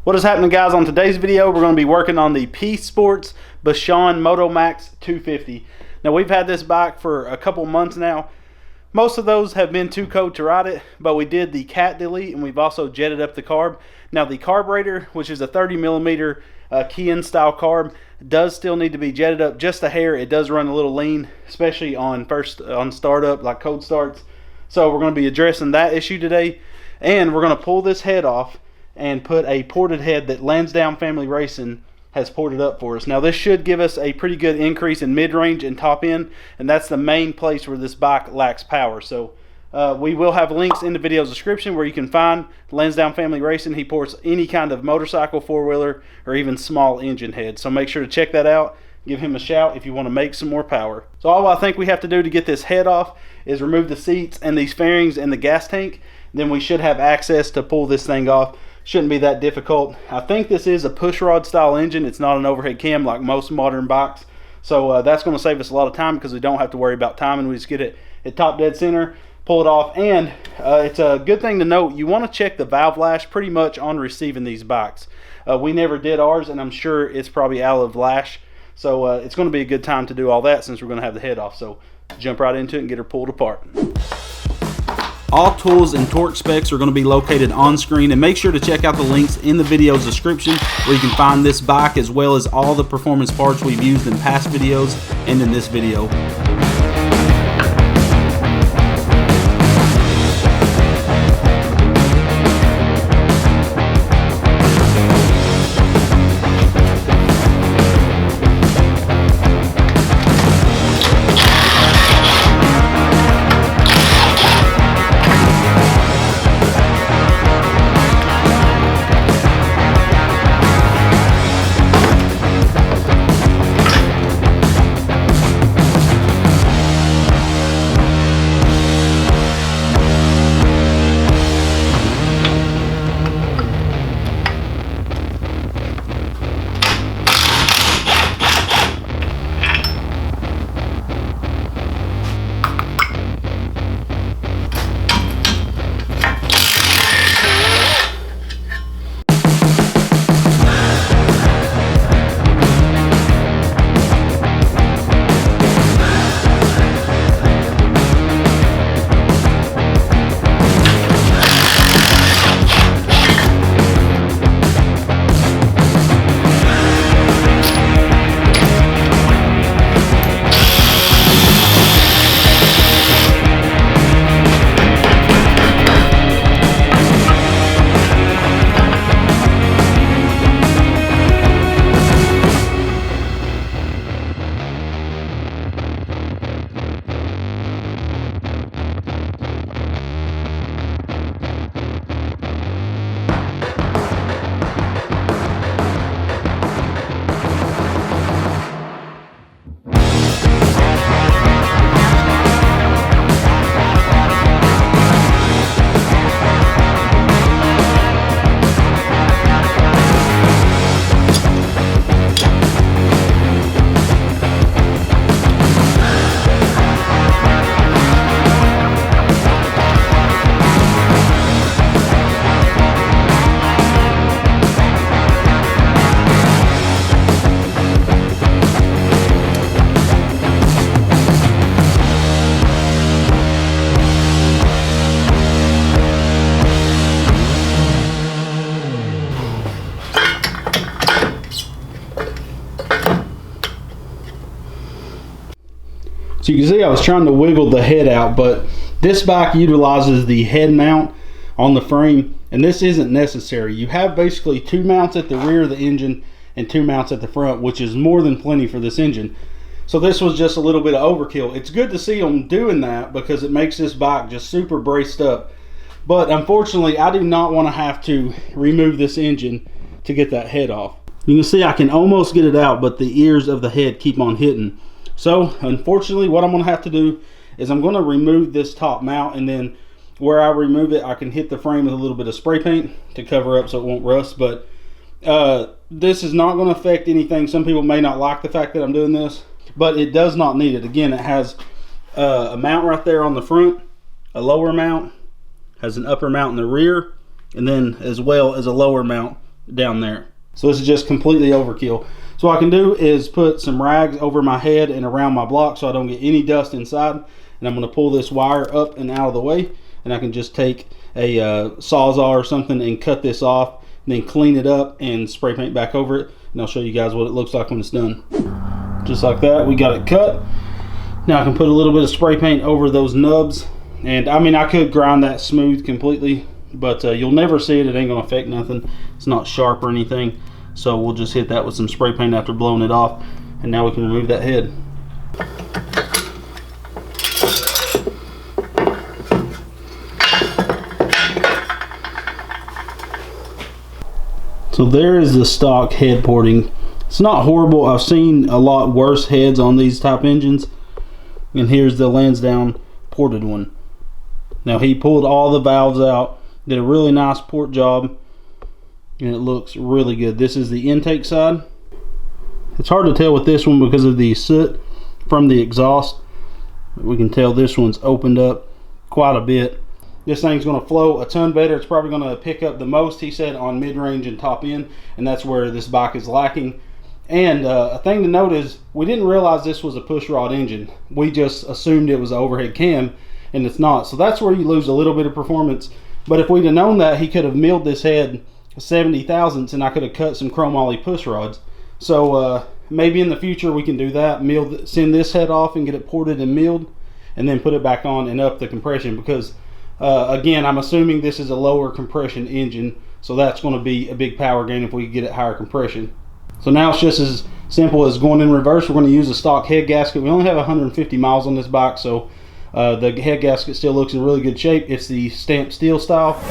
What is happening, guys? On today's video, we're going to be working on the P Sports Bashan Motomax 250. Now, we've had this bike for a couple months now. Most of those have been too cold to ride it, but we did the cat delete and we've also jetted up the carb. Now, the carburetor, which is a 30mm key-in style carb, does still need to be jetted up just a hair. It does run a little lean, especially on startup, like cold starts. So we're going to be addressing that issue today, and we're going to pull this head off and put a ported head that Lansdowne Family Racing has ported up for us. Now, this should give us a pretty good increase in mid-range and top end, and that's the main place where this bike lacks power. So we will have links in the video's description where you can find Lansdowne Family Racing. He ports any kind of motorcycle, four-wheeler, or even small engine head. So make sure to check that out. Give him a shout if you want to make some more power. So all I think we have to do to get this head off is remove the seats and these fairings and the gas tank. Then we should have access to pull this thing off. Shouldn't be that difficult. I think this is a push rod style engine. It's not an overhead cam like most modern bikes. So that's going to save us a lot of time because we don't have to worry about timing. We just get it at top dead center, pull it off. And it's a good thing to note, you want to check the valve lash pretty much on receiving these bikes. We never did ours, and I'm sure it's probably out of lash. So it's going to be a good time to do all that since we're going to have the head off. So jump right into it and get her pulled apart. All tools and torque specs are going to be located on screen, and make sure to check out the links in the video's description where you can find this bike as well as all the performance parts we've used in past videos and in this video. So you can see I was trying to wiggle the head out, but this bike utilizes the head mount on the frame, and this isn't necessary. You have basically two mounts at the rear of the engine and two mounts at the front, which is more than plenty for this engine. So this was just a little bit of overkill. It's good to see them doing that because it makes this bike just super braced up. But unfortunately, I do not want to have to remove this engine to get that head off. You can see I can almost get it out, but the ears of the head keep on hitting. So unfortunately, what I'm going to have to do is I'm going to remove this top mount, and then where I remove it, I can hit the frame with a little bit of spray paint to cover up so it won't rust. But this is not going to affect anything. Some people may not like the fact that I'm doing this, but it does not need it. Again, it has a mount right there on the front, a lower mount, has an upper mount in the rear, and then as well as a lower mount down there. So this is just completely overkill. So what I can do is put some rags over my head and around my block so I don't get any dust inside. And I'm going to pull this wire up and out of the way, and I can just take a Sawzall or something and cut this off, and then clean it up and spray paint back over it, and I'll show you guys what it looks like when it's done. Just like that, we got it cut. Now I can put a little bit of spray paint over those nubs, and I mean, I could grind that smooth completely, but you'll never see it. It ain't gonna affect nothing. It's not sharp or anything, so we'll just hit that with some spray paint after blowing it off, and now we can remove that head. So there is the stock head porting. It's not horrible. I've seen a lot worse heads on these type engines. And here's the Lansdowne ported one. Now he pulled all the valves out, did a really nice port job, and it looks really good. This is the intake side. It's hard to tell with this one because of the soot from the exhaust. We can tell this one's opened up quite a bit. This thing's going to flow a ton better. It's probably going to pick up the most, he said, on mid-range and top end, and that's where this bike is lacking. And a thing to note is we didn't realize this was a push rod engine. We just assumed it was an overhead cam, and it's not. So that's where you lose a little bit of performance. But if we'd have known that, he could have milled this head 70 thousandths, and I could have cut some chromoly push rods. So maybe in the future we can do that, send this head off and get it ported and milled, and then put it back on and up the compression, because again, I'm assuming this is a lower compression engine, so that's going to be a big power gain if we get it higher compression. So now it's just as simple as going in reverse. We're going to use a stock head gasket. We only have 150 miles on this bike, so the head gasket still looks in really good shape. It's the stamped steel style.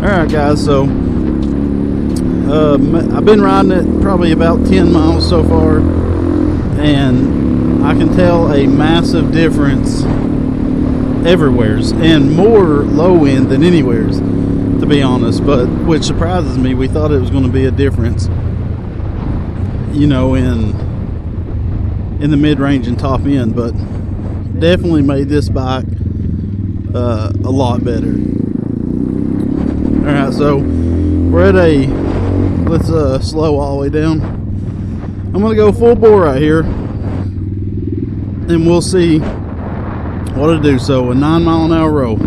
Alright guys, so I've been riding it probably about 10 miles so far, and I can tell a massive difference everywheres, and more low end than anywheres, to be honest, but which surprises me. We thought it was going to be a difference, you know, in the mid-range and top end, but definitely made this bike a lot better. Alright, so we're at a, let's slow all the way down. I'm going to go full bore right here, and we'll see what to do. So a 9 mile an hour roll.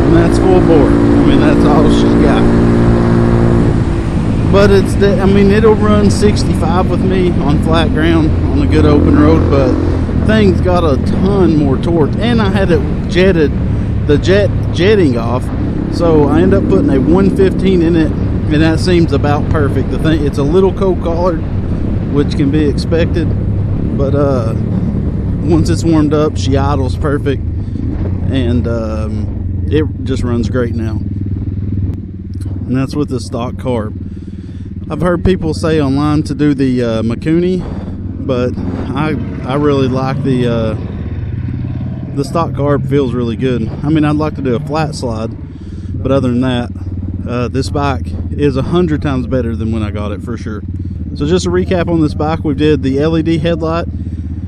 And that's full bore. I mean, that's all she's got. But it's, I mean, it'll run 65 with me on flat ground on a good open road, but thing's got a ton more torque. And I had it jetted, the jetting off, so I end up putting a 115 in it, and that seems about perfect. The thing, it's a little cold collared, which can be expected, but once it's warmed up, she idles perfect, and it just runs great now. And that's with the stock carb. I've heard people say online to do the Makuni, but I really like the stock carb. Feels really good. I mean, I'd like to do a flat slide, but other than that, this bike is 100 times better than when I got it, for sure. So just a recap on this bike, we did the LED headlight,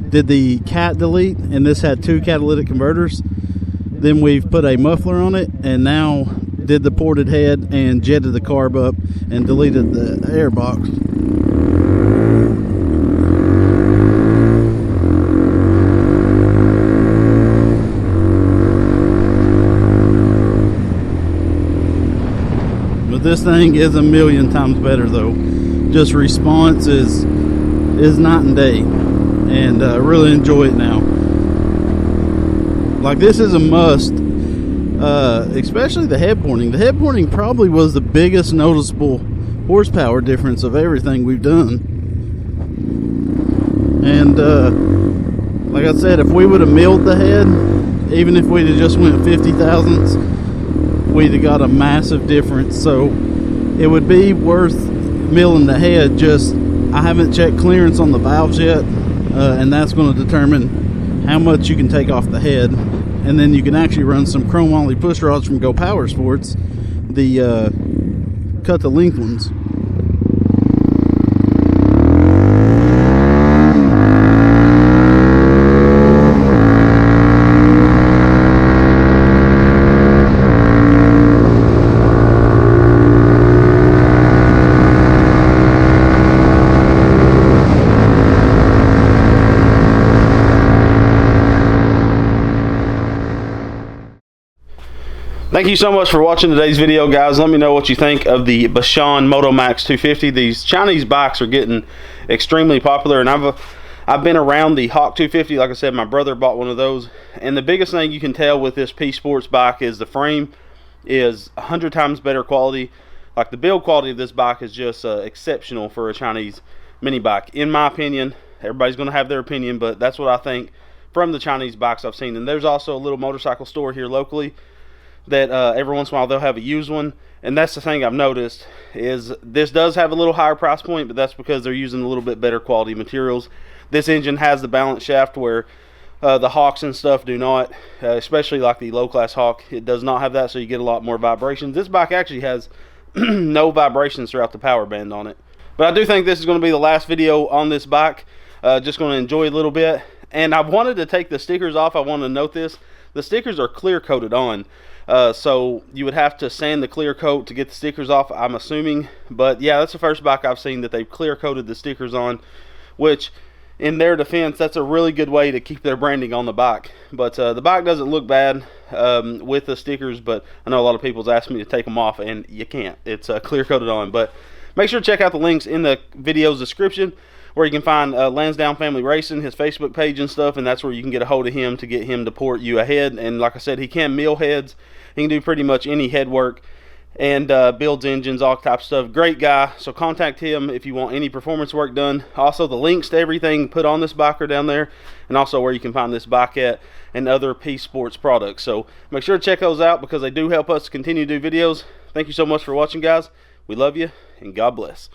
did the cat delete, and this had 2 catalytic converters. Then we've put a muffler on it, and now did the ported head and jetted the carb up and deleted the air box. But this thing is a million times better though. Just response is night and day, and I really enjoy it now. Like, this is a must. Especially the head pointing. The head pointing probably was the biggest noticeable horsepower difference of everything we've done. And like I said, if we would have milled the head, even if we'd have just went 50 thousandths, we'd have got a massive difference. So it would be worth milling the head. Just, I haven't checked clearance on the valves yet, and that's going to determine how much you can take off the head. And then you can actually run some chrome Ollie push rods from Go Power Sports, the cut the length ones. Thank you so much for watching today's video, guys. Let me know what you think of the Bashan Motomax 250. These Chinese bikes are getting extremely popular, and I've been around the Hawk 250. Like I said, my brother bought one of those, and the biggest thing you can tell with this P Sports bike is the frame is 100 times better quality. Like, the build quality of this bike is just exceptional for a Chinese mini bike, in my opinion. Everybody's going to have their opinion, but that's what I think from the Chinese bikes I've seen. And there's also a little motorcycle store here locally that every once in a while they'll have a used one, and that's the thing I've noticed is this does have a little higher price point, but that's because they're using a little bit better quality materials. This engine has the balance shaft where the Hawks and stuff do not, especially like the low class Hawk. It does not have that, so you get a lot more vibrations. This bike actually has no vibrations throughout the power band on it. But I do think this is going to be the last video on this bike. Just going to enjoy a little bit, and I wanted to take the stickers off. I want to note this: the stickers are clear coated on. So you would have to sand the clear coat to get the stickers off, I'm assuming. But yeah, that's the first bike I've seen that they've clear coated the stickers on, which in their defense, that's a really good way to keep their branding on the bike. But the bike doesn't look bad with the stickers, but I know a lot of people's asked me to take them off, and you can't. It's clear coated on. But make sure to check out the links in the video's description, where you can find Lansdowne Family Racing, his Facebook page and stuff, and that's where you can get a hold of him to get him to port you a head. And like I said, he can mill heads. He can do pretty much any head work, and builds engines, all types of stuff. Great guy. So contact him if you want any performance work done. Also, the links to everything put on this bike are down there, and also where you can find this bike at and other P Sports products. So make sure to check those out, because they do help us continue to do videos. Thank you so much for watching, guys. We love you, and God bless.